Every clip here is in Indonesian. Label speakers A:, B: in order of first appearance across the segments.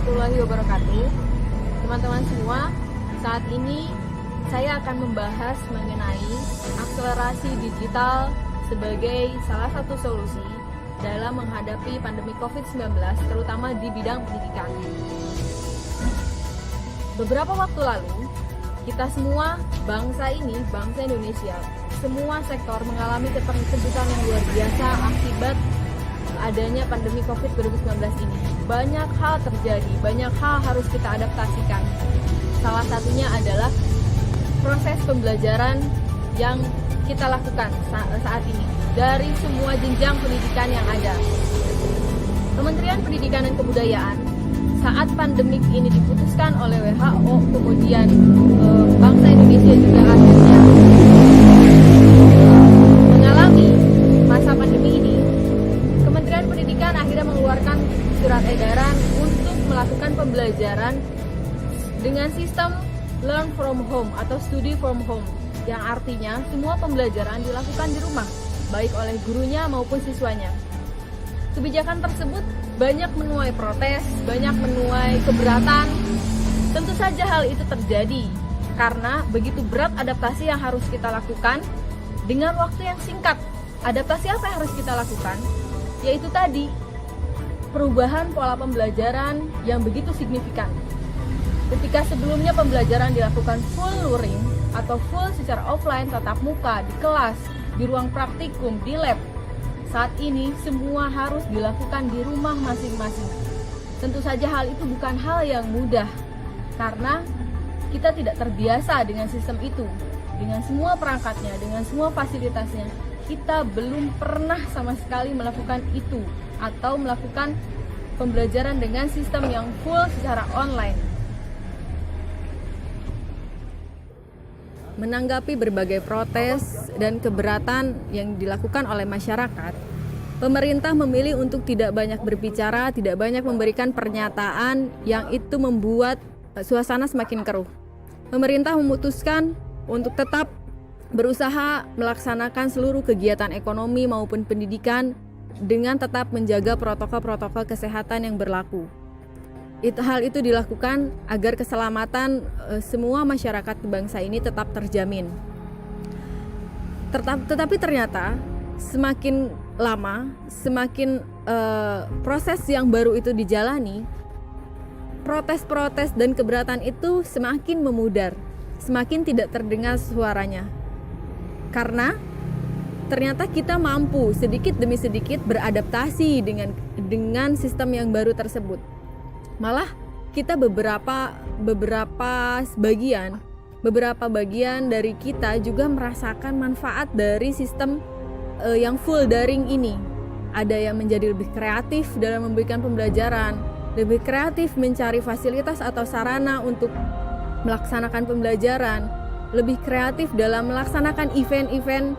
A: warahmatullahi wabarakatuh. Teman-teman semua, saat ini saya akan membahas mengenai akselerasi digital sebagai salah satu solusi dalam menghadapi pandemi COVID-19, terutama di bidang pendidikan. Beberapa waktu lalu, kita semua, bangsa ini, bangsa Indonesia, semua sektor mengalami keterkejutan yang luar biasa akibat adanya pandemi COVID-19 ini. Banyak hal terjadi, banyak hal harus kita adaptasikan. Salah satunya adalah proses pembelajaran yang kita lakukan saat ini dari semua jenjang pendidikan yang ada. Kementerian Pendidikan dan Kebudayaan saat pandemik ini diputuskan oleh WHO, kemudian bangsa Indonesia juga akhirnya mengalami masa pandemi ini. Kementerian Pendidikan akhirnya mengeluarkan surat edaran untuk melakukan pembelajaran dengan sistem learn from home atau study from home, yang artinya semua pembelajaran dilakukan di rumah, baik oleh gurunya maupun siswanya. Kebijakan tersebut banyak menuai protes, banyak menuai keberatan. Tentu saja hal itu terjadi karena begitu berat adaptasi yang harus kita lakukan dengan waktu yang singkat. Adaptasi apa yang harus kita lakukan? Yaitu tadi, perubahan pola pembelajaran yang begitu signifikan. Ketika sebelumnya pembelajaran dilakukan full luring atau full secara offline, tatap muka, di kelas, di ruang praktikum, di lab, saat ini semua harus dilakukan di rumah masing-masing. Tentu saja hal itu bukan hal yang mudah karena kita tidak terbiasa dengan sistem itu, dengan semua perangkatnya, dengan semua fasilitasnya. Kita belum pernah sama sekali melakukan itu atau melakukan pembelajaran dengan sistem yang full secara online. Menanggapi berbagai protes dan keberatan yang dilakukan oleh masyarakat, pemerintah memilih untuk tidak banyak berbicara, tidak banyak memberikan pernyataan yang itu membuat suasana semakin keruh. Pemerintah memutuskan untuk tetap berusaha melaksanakan seluruh kegiatan ekonomi maupun pendidikan dengan tetap menjaga protokol-protokol kesehatan yang berlaku. Hal itu dilakukan agar keselamatan semua masyarakat bangsa ini tetap terjamin. Tetapi ternyata semakin lama, semakin proses yang baru itu dijalani, protes-protes dan keberatan itu semakin memudar, semakin tidak terdengar suaranya. Karena ternyata kita mampu sedikit demi sedikit beradaptasi dengan sistem yang baru tersebut. Malah kita beberapa bagian dari kita juga merasakan manfaat dari sistem yang full daring ini. Ada yang menjadi lebih kreatif dalam memberikan pembelajaran, lebih kreatif mencari fasilitas atau sarana untuk melaksanakan pembelajaran, lebih kreatif dalam melaksanakan event-event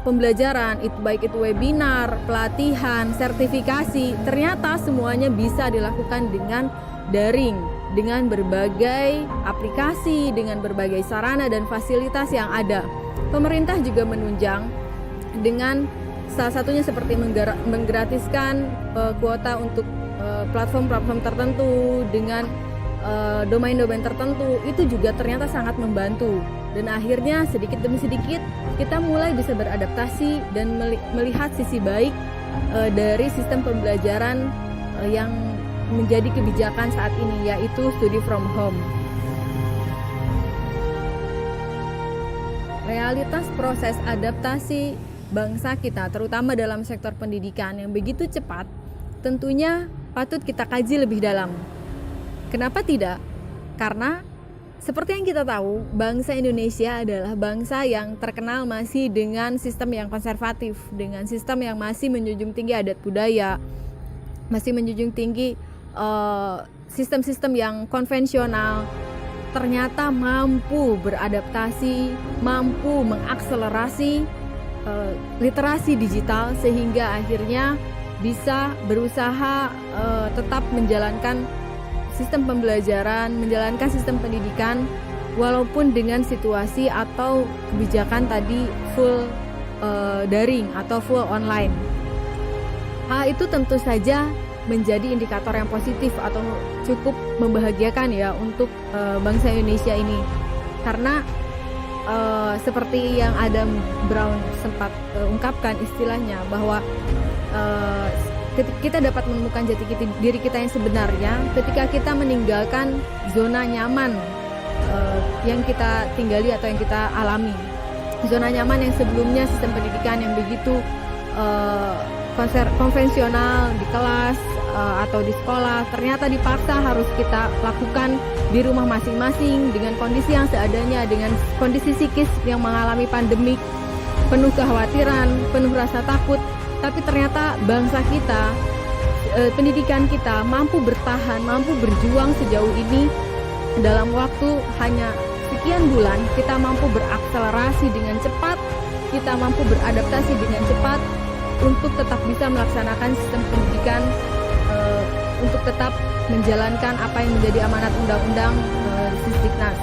A: pembelajaran, baik itu webinar, pelatihan, sertifikasi. Ternyata semuanya bisa dilakukan dengan daring, dengan berbagai aplikasi, dengan berbagai sarana dan fasilitas yang ada. Pemerintah juga menunjang dengan salah satunya seperti menggratiskan kuota untuk platform-platform tertentu dengan domain-domain tertentu. Itu juga ternyata sangat membantu. Dan akhirnya sedikit demi sedikit kita mulai bisa beradaptasi dan melihat sisi baik dari sistem pembelajaran yang menjadi kebijakan saat ini, yaitu study from home. Realitas proses adaptasi bangsa kita, terutama dalam sektor pendidikan yang begitu cepat, tentunya patut kita kaji lebih dalam. Kenapa tidak? Karena seperti yang kita tahu, bangsa Indonesia adalah bangsa yang terkenal masih dengan sistem yang konservatif, dengan sistem yang masih menjunjung tinggi adat budaya, masih menjunjung tinggi sistem-sistem yang konvensional. Ternyata mampu beradaptasi, mampu mengakselerasi literasi digital sehingga akhirnya bisa berusaha tetap menjalankan sistem pembelajaran, menjalankan sistem pendidikan walaupun dengan situasi atau kebijakan tadi full daring atau full online. Hal itu tentu saja menjadi indikator yang positif atau cukup membahagiakan ya untuk bangsa Indonesia ini, karena seperti yang Adam Brown sempat ungkapkan istilahnya bahwa kita dapat menemukan jati diri kita yang sebenarnya ketika kita meninggalkan zona nyaman yang kita tinggali atau yang kita alami. Zona nyaman yang sebelumnya sistem pendidikan yang begitu konvensional di kelas atau di sekolah ternyata dipaksa harus kita lakukan di rumah masing-masing dengan kondisi yang seadanya, dengan kondisi psikis yang mengalami pandemik, penuh kekhawatiran, penuh rasa takut. Tapi ternyata bangsa kita, pendidikan kita mampu bertahan, mampu berjuang sejauh ini. Dalam waktu hanya sekian bulan kita mampu berakselerasi dengan cepat, kita mampu beradaptasi dengan cepat untuk tetap bisa melaksanakan sistem pendidikan, untuk tetap menjalankan apa yang menjadi amanat undang-undang Sisdiknas.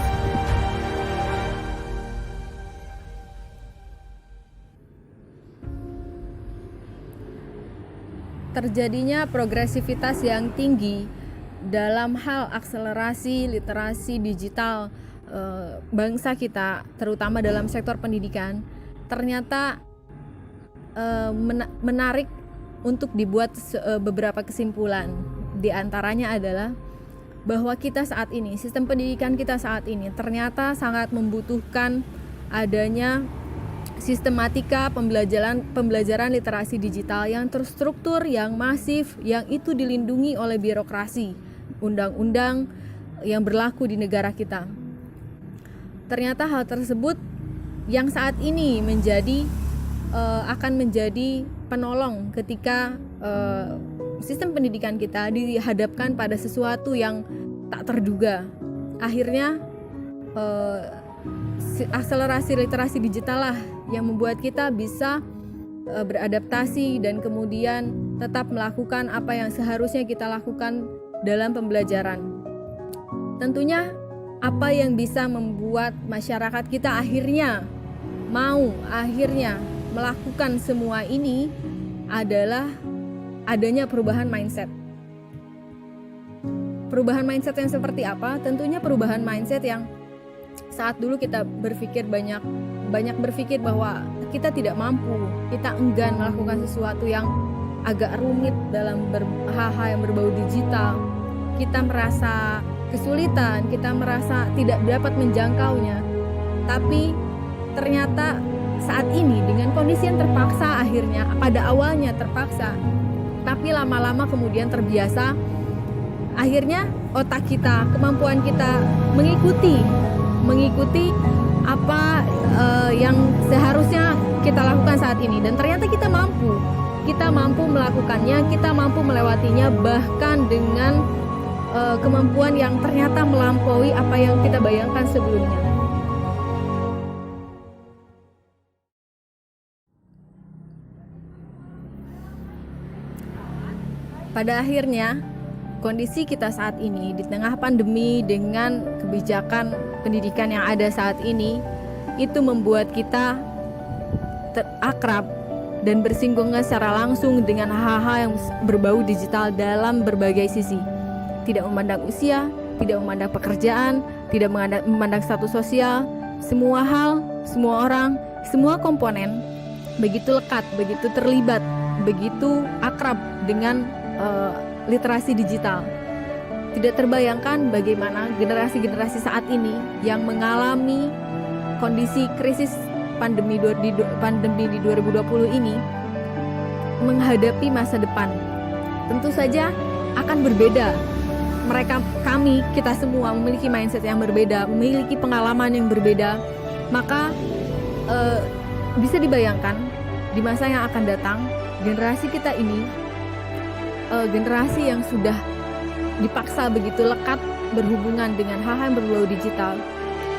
A: Terjadinya progresivitas yang tinggi dalam hal akselerasi literasi digital bangsa kita, terutama dalam sektor pendidikan, ternyata menarik untuk dibuat beberapa kesimpulan. Di antaranya adalah bahwa kita saat ini, sistem pendidikan kita saat ini ternyata sangat membutuhkan adanya sistematika pembelajaran literasi digital yang terstruktur, yang masif, yang itu dilindungi oleh birokrasi, undang-undang yang berlaku di negara kita. Ternyata hal tersebut yang saat ini akan menjadi penolong ketika sistem pendidikan kita dihadapkan pada sesuatu yang tak terduga. Akhirnya akselerasi literasi digital lah yang membuat kita bisa beradaptasi dan kemudian tetap melakukan apa yang seharusnya kita lakukan dalam pembelajaran. Tentunya apa yang bisa membuat masyarakat kita akhirnya melakukan semua ini adalah adanya perubahan mindset. Perubahan mindset yang seperti apa? Tentunya perubahan mindset yang saat dulu kita banyak berpikir bahwa kita tidak mampu, kita enggan melakukan sesuatu yang agak rumit dalam hal-hal yang berbau digital. Kita merasa kesulitan, kita merasa tidak dapat menjangkaunya. Tapi ternyata saat ini dengan kondisi yang terpaksa, akhirnya pada awalnya terpaksa, tapi lama-lama kemudian terbiasa, akhirnya otak kita, kemampuan kita mengikuti apa yang seharusnya kita lakukan saat ini. Dan ternyata kita mampu melakukannya, kita mampu melewatinya, bahkan dengan kemampuan yang ternyata melampaui apa yang kita bayangkan sebelumnya. Pada akhirnya, kondisi kita saat ini di tengah pandemi dengan kebijakan pendidikan yang ada saat ini, itu membuat kita akrab dan bersinggungan secara langsung dengan hal-hal yang berbau digital dalam berbagai sisi. Tidak memandang usia, tidak memandang pekerjaan, tidak memandang status sosial, semua hal, semua orang, semua komponen begitu lekat, begitu terlibat, begitu akrab dengan literasi digital. Tidak terbayangkan bagaimana generasi-generasi saat ini yang mengalami kondisi krisis pandemi di 2020 ini menghadapi masa depan. Tentu saja akan berbeda. Kita semua memiliki mindset yang berbeda, memiliki pengalaman yang berbeda. Maka bisa dibayangkan di masa yang akan datang, generasi kita ini generasi yang sudah dipaksa begitu lekat berhubungan dengan hal-hal yang berbau digital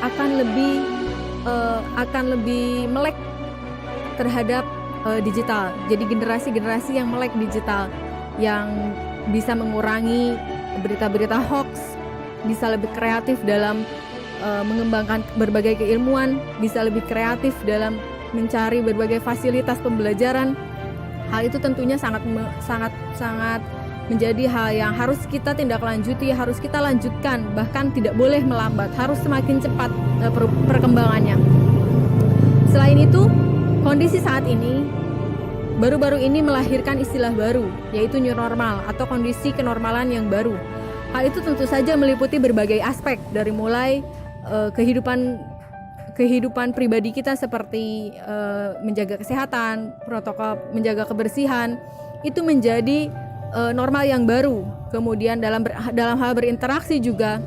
A: akan lebih melek terhadap digital. Jadi generasi-generasi yang melek digital, yang bisa mengurangi berita-berita hoax, bisa lebih kreatif dalam mengembangkan berbagai keilmuan, bisa lebih kreatif dalam mencari berbagai fasilitas pembelajaran. Hal itu tentunya sangat menjadi hal yang harus kita tindak lanjuti, harus kita lanjutkan, bahkan tidak boleh melambat, harus semakin cepat perkembangannya. Selain itu, kondisi saat ini baru-baru ini melahirkan istilah baru, yaitu new normal atau kondisi kenormalan yang baru. Hal itu tentu saja meliputi berbagai aspek, dari mulai kehidupan pribadi kita seperti menjaga kesehatan, protokol menjaga kebersihan, itu menjadi normal yang baru. Kemudian dalam hal berinteraksi juga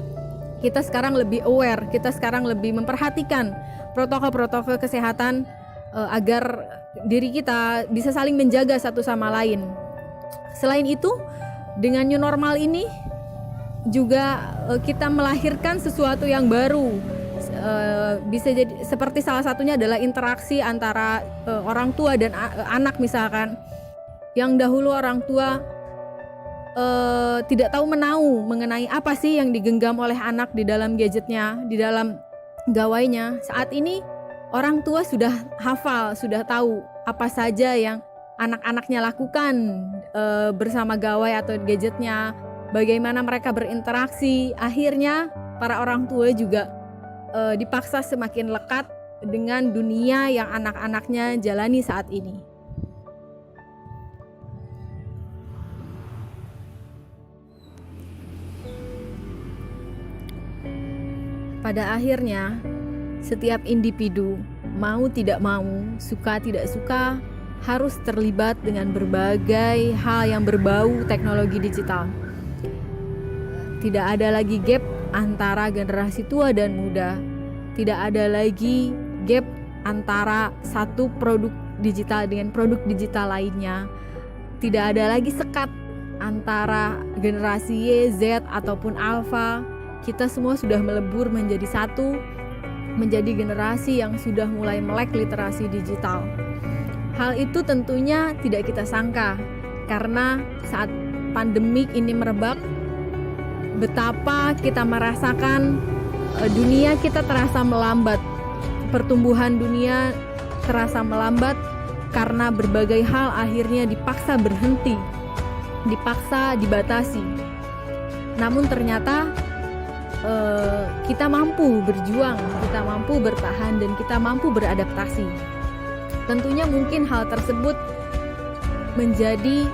A: kita sekarang lebih aware, kita sekarang lebih memperhatikan protokol-protokol kesehatan agar diri kita bisa saling menjaga satu sama lain. Selain itu, dengan new normal ini juga kita melahirkan sesuatu yang baru. Bisa jadi seperti salah satunya adalah interaksi antara orang tua dan anak misalkan. Yang dahulu orang tua tidak tahu menau mengenai apa sih yang digenggam oleh anak di dalam gadgetnya, di dalam gawainya. Saat ini orang tua sudah hafal, sudah tahu apa saja yang anak-anaknya lakukan bersama gawai atau gadgetnya, bagaimana mereka berinteraksi. Akhirnya para orang tua juga dipaksa semakin lekat dengan dunia yang anak-anaknya jalani saat ini. Pada akhirnya, setiap individu, mau tidak mau, suka tidak suka, harus terlibat dengan berbagai hal yang berbau teknologi digital. Tidak ada lagi gap antara generasi tua dan muda. Tidak ada lagi gap antara satu produk digital dengan produk digital lainnya. Tidak ada lagi sekat antara generasi Y, Z ataupun Alpha. Kita semua sudah melebur menjadi satu, menjadi generasi yang sudah mulai melek literasi digital. Hal itu tentunya tidak kita sangka, karena saat pandemik ini merebak, betapa kita merasakan dunia kita terasa melambat, pertumbuhan dunia terasa melambat karena berbagai hal akhirnya dipaksa berhenti, dipaksa dibatasi. Namun ternyata kita mampu berjuang, kita mampu bertahan, dan kita mampu beradaptasi. Tentunya mungkin hal tersebut menjadi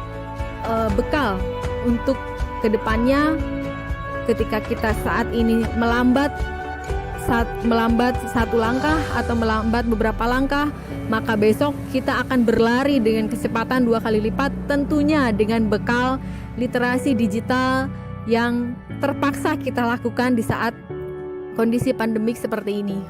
A: bekal untuk kedepannya. Ketika kita saat ini melambat satu langkah atau melambat beberapa langkah, maka besok kita akan berlari dengan kecepatan 2 kali lipat, tentunya dengan bekal literasi digital yang terpaksa kita lakukan di saat kondisi pandemik seperti ini.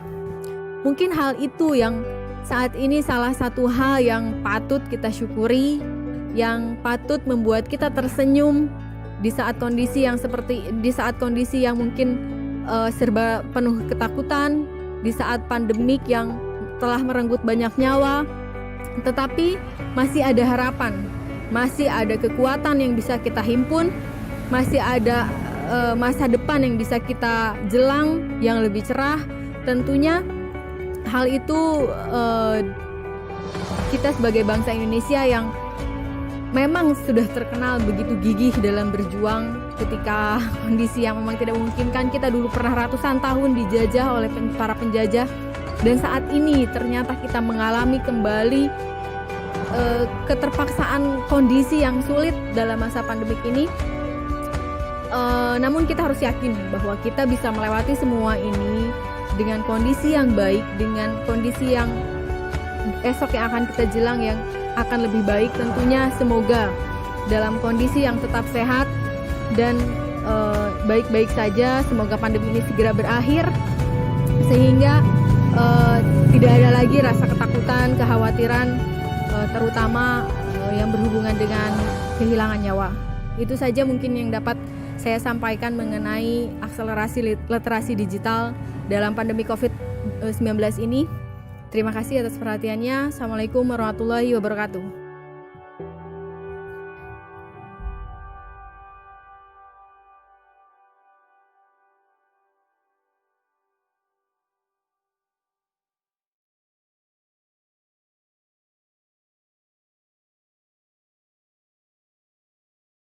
A: Mungkin hal itu yang saat ini salah satu hal yang patut kita syukuri, yang patut membuat kita tersenyum di saat kondisi yang mungkin serba penuh ketakutan, di saat pandemik yang telah merenggut banyak nyawa, tetapi masih ada harapan, masih ada kekuatan yang bisa kita himpun, masih ada masa depan yang bisa kita jelang yang lebih cerah. Tentunya hal itu kita sebagai bangsa Indonesia yang memang sudah terkenal begitu gigih dalam berjuang ketika kondisi yang memang tidak memungkinkan. Kita dulu pernah ratusan tahun dijajah oleh para penjajah, dan saat ini ternyata kita mengalami kembali keterpaksaan kondisi yang sulit dalam masa pandemik ini. Namun kita harus yakin bahwa kita bisa melewati semua ini dengan kondisi yang baik, dengan kondisi yang esok yang akan kita jelang yang akan lebih baik. Tentunya semoga dalam kondisi yang tetap sehat dan baik-baik saja. Semoga pandemi ini segera berakhir sehingga tidak ada lagi rasa ketakutan, kekhawatiran, terutama yang berhubungan dengan kehilangan nyawa. Itu saja mungkin yang dapat saya sampaikan mengenai akselerasi literasi digital dalam pandemi COVID-19 ini. Terima kasih atas perhatiannya. Assalamualaikum warahmatullahi wabarakatuh.